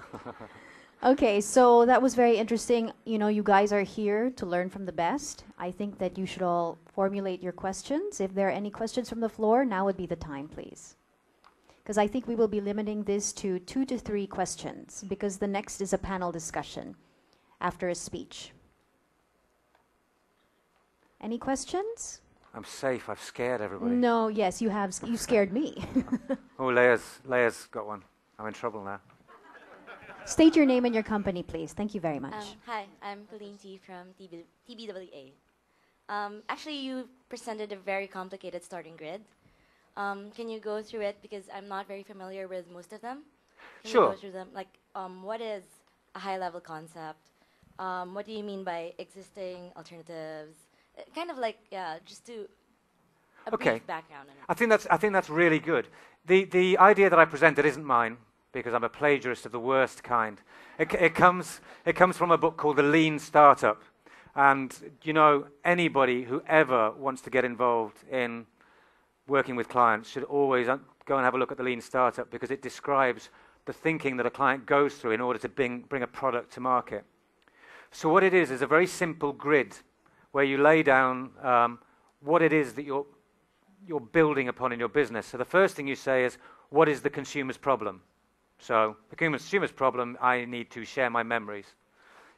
Okay, so that was very interesting. You know, you guys are here to learn from the best. I think that you should all formulate your questions. If there are any questions from the floor, now would be the time, please. Because I think we will be limiting this to 2 to 3 questions, because the next is a panel discussion after a speech. Any questions?
I'm safe. I've scared everybody.
No, yes, you have. You scared me.
Oh, Leia's got one. I'm in trouble now.
State your name and your company, please. Thank you very much.
Hi, I'm Pauline T. from TBWA. Actually, you presented a very complicated starting grid. Can you go through it? Because I'm not very familiar with most of them. Can
Sure.
you go through them? Like, what is a high-level concept? What do you mean by existing alternatives? Kind of like, just to a brief background on it.
I think that's really good. The idea that I presented isn't mine, because I'm a plagiarist of the worst kind. It comes from a book called The Lean Startup. And, you know, anybody who ever wants to get involved in working with clients should always go and have a look at The Lean Startup, because it describes the thinking that a client goes through in order to bring a product to market. So what it is a very simple grid where you lay down what it is that you're building upon in your business. So the first thing you say is, what is the consumer's problem? So the consumer's problem, I need to share my memories.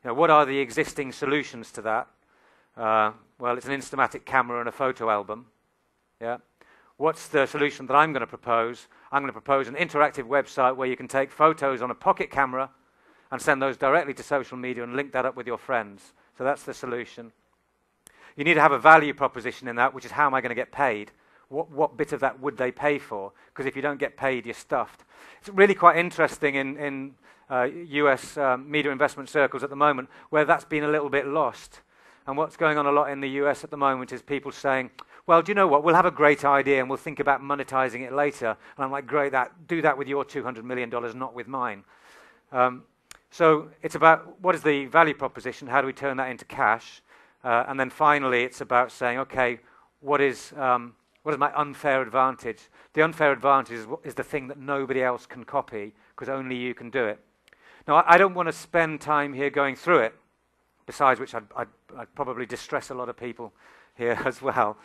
You know, what are the existing solutions to that? Well, it's an Instamatic camera and a photo album. Yeah. What's the solution that I'm going to propose? I'm going to propose an interactive website where you can take photos on a pocket camera and send those directly to social media and link that up with your friends. So that's the solution. You need to have a value proposition in that, which is, how am I going to get paid? What bit of that would they pay for? Because if you don't get paid, you're stuffed. It's really quite interesting in US media investment circles at the moment, where that's been a little bit lost. And what's going on a lot in the US at the moment is people saying, well, do you know what? We'll have a great idea and we'll think about monetizing it later. And I'm like, great, do that with your $200 million, not with mine. So it's about, what is the value proposition? How do we turn that into cash? And then finally, it's about saying, okay, what is my unfair advantage? The unfair advantage is the thing that nobody else can copy, because only you can do it. Now, I don't want to spend time here going through it, besides which I'd probably distress a lot of people here as well.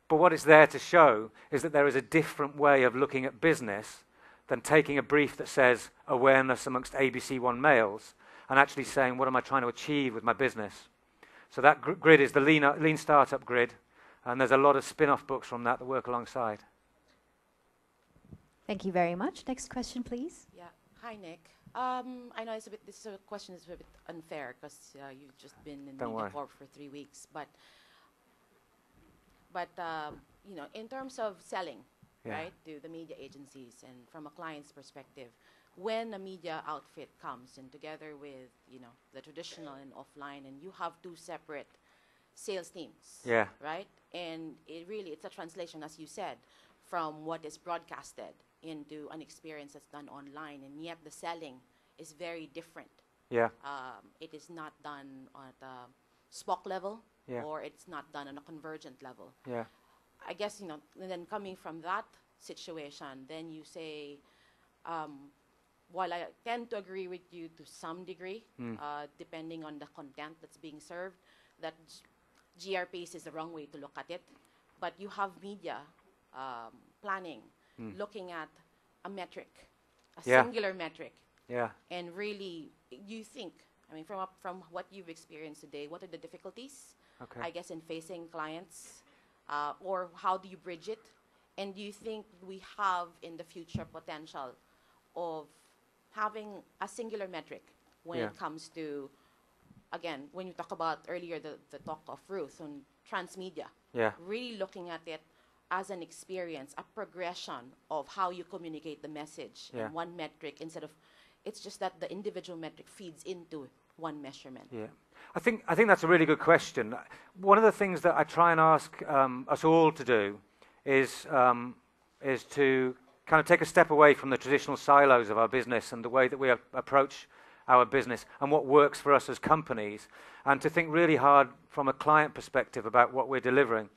But what it's there to show is that there is a different way of looking at business than taking a brief that says awareness amongst ABC1 males and actually saying, what am I trying to achieve with my business? So that grid is the lean startup grid, and there's a lot of spin-off books from that work alongside.
Thank you very much. Next question, please.
Yeah. Hi, Nick. I know this question is a bit unfair, because you've just been in Media Corp for 3 weeks, but you know, in terms of selling, right, to the media agencies, and from a client's perspective, when a media outfit comes in together with, you know, the traditional and offline, and you have 2 separate sales teams, right? And it's a translation, as you said, from what is broadcasted into an experience that's done online, and yet the selling is very different.
Yeah.
It is not done at a SPOC level, or it's not done on a convergent level.
Yeah.
I guess, you know, and then coming from that situation, then you say, while I tend to agree with you to some degree, depending on the content that's being served, that GRPs is the wrong way to look at it. But you have media planning, looking at a metric, a singular metric.
Yeah.
And really, you think, I mean, from what you've experienced today, what are the difficulties, I guess, in facing clients, or how do you bridge it? And do you think we have in the future potential of having a singular metric when it comes to, again, when you talk about earlier the talk of Ruth on transmedia, really looking at it as an experience, a progression of how you communicate the message in one metric, instead of, it's just that the individual metric feeds into one measurement. Yeah,
I think that's a really good question. One of the things that I try and ask us all to do is to kind of take a step away from the traditional silos of our business and the way that we approach our business and what works for us as companies, and to think really hard from a client perspective about what we're delivering.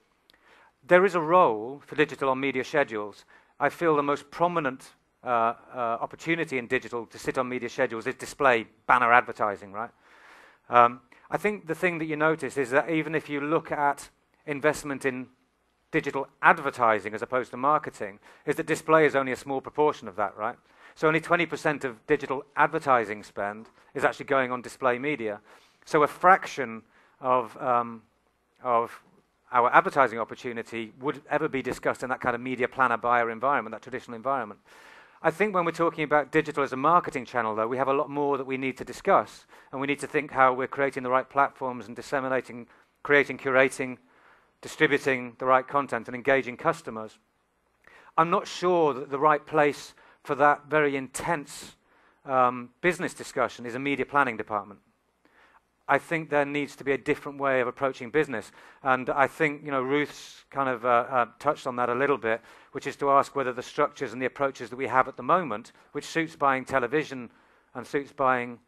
There is a role for digital on media schedules, I feel the most prominent opportunity in digital to sit on media schedules is display banner advertising, right? I think the thing that you notice is that even if you look at investment in digital advertising as opposed to marketing, is that display is only a small proportion of that, right? So only 20% of digital advertising spend is actually going on display media. So a fraction of our advertising opportunity would ever be discussed in that kind of media planner buyer environment, that traditional environment. I think when we're talking about digital as a marketing channel, though, we have a lot more that we need to discuss, and we need to think how we're creating the right platforms and disseminating, creating, curating, distributing the right content and engaging customers. I'm not sure that the right place for that very intense business discussion is a media planning department. I think there needs to be a different way of approaching business. And I think, Ruth's kind of touched on that a little bit, which is to ask whether the structures and the approaches that we have at the moment, which suits buying television and suits buying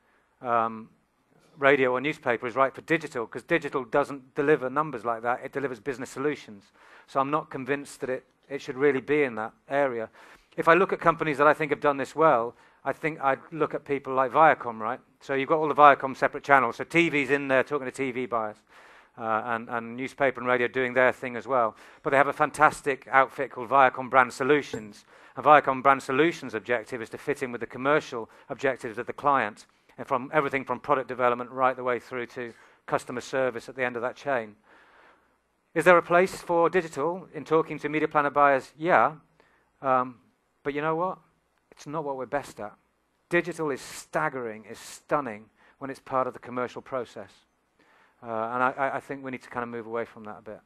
radio or newspaper, is right for digital, because digital doesn't deliver numbers like that. It delivers business solutions. So I'm not convinced that it should really be in that area. If I look at companies that I think have done this well, I think I'd look at people like Viacom, right? So you've got all the Viacom separate channels. So TV's in there talking to TV buyers, and newspaper and radio doing their thing as well. But they have a fantastic outfit called Viacom Brand Solutions. And Viacom Brand Solutions' objective is to fit in with the commercial objectives of the client, and from everything from product development right the way through to customer service at the end of that chain. Is there a place for digital in talking to media planner buyers? Yeah. But you know what? It's not what we're best at. Digital is staggering, is stunning when it's part of the commercial process. And I think we need to kind of move away from that a bit.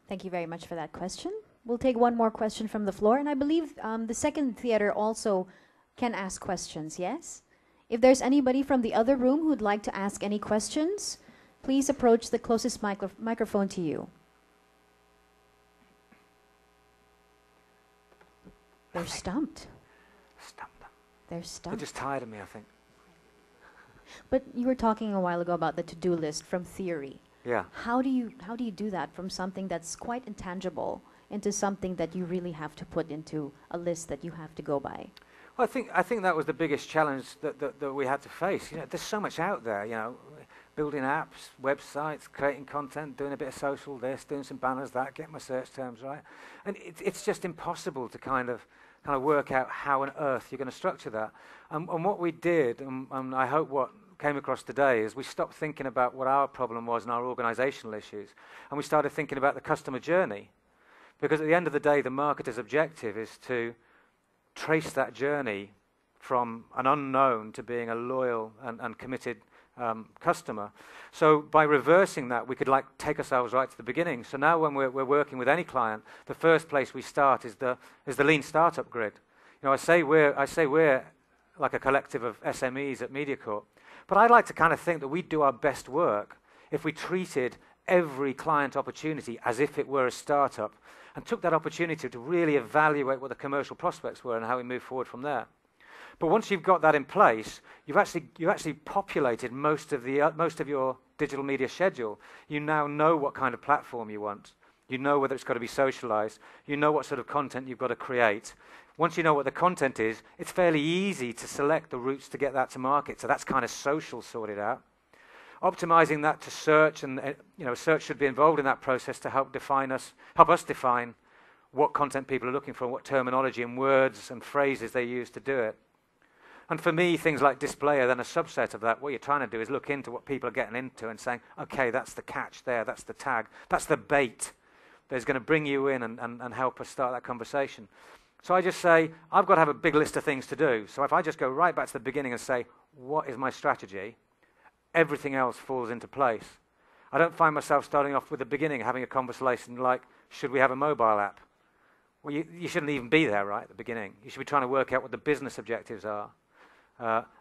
Thank you very much for that question. We'll take one more question from the floor. And I believe the second theater also can ask questions, yes? If there's anybody from the other room who'd like to ask any questions, please approach the closest microphone to you. They're stumped. They're stumped.
They're just tired of me, I think.
But you were talking a while ago about the to-do list from theory.
Yeah.
How do you do that from something that's quite intangible into something that you really have to put into a list that you have to go by?
Well, I think that was the biggest challenge that we had to face. There's so much out there, building apps, websites, creating content, doing a bit of social this, doing some banners that, getting my search terms right. And it's just impossible to kind of work out how on earth you're going to structure that. And what we did, and I hope what came across today, is we stopped thinking about what our problem was and our organizational issues, and we started thinking about the customer journey. Because at the end of the day, the marketer's objective is to trace that journey from an unknown to being a loyal and committed customer. So by reversing that, we could take ourselves right to the beginning. So now when we're working with any client, the first place we start is the lean startup grid. I say we're like a collective of SMEs at MediaCorp, but I'd like to kind of think that we'd do our best work if we treated every client opportunity as if it were a startup and took that opportunity to really evaluate what the commercial prospects were and how we move forward from there. But once you've got that in place, you've actually populated most of your digital media schedule. You now know what kind of platform you want. You know whether it's got to be socialized. You know what sort of content you've got to create. Once you know what the content is, it's fairly easy to select the routes to get that to market. So that's kind of social sorted out. Optimizing that to search, and search should be involved in that process to help us define what content people are looking for, and what terminology and words and phrases they use to do it. And for me, things like display are then a subset of that. What you're trying to do is look into what people are getting into and saying, okay, that's the catch there, that's the tag, that's the bait that's going to bring you in and help us start that conversation. So I just say, I've got to have a big list of things to do. So if I just go right back to the beginning and say, what is my strategy? Everything else falls into place. I don't find myself starting off with the beginning, having a conversation like, should we have a mobile app? Well, you shouldn't even be there right at the beginning. You should be trying to work out what the business objectives are.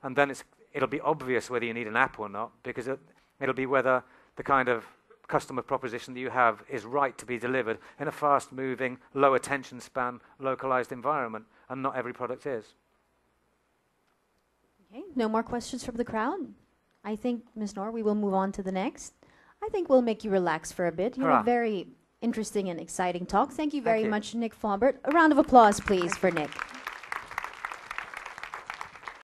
And then it'll be obvious whether you need an app or not, because it'll be whether the kind of customer proposition that you have is right to be delivered in a fast-moving, low attention span, localized environment, and not every product is.
Okay, no more questions from the crowd? I think, Ms. Knorr, we will move on to the next. I think we'll make you relax for a bit. You're a very interesting and exciting talk. Thank you very
you.
much, Nick Fawbert. A round of applause, please, for Nick.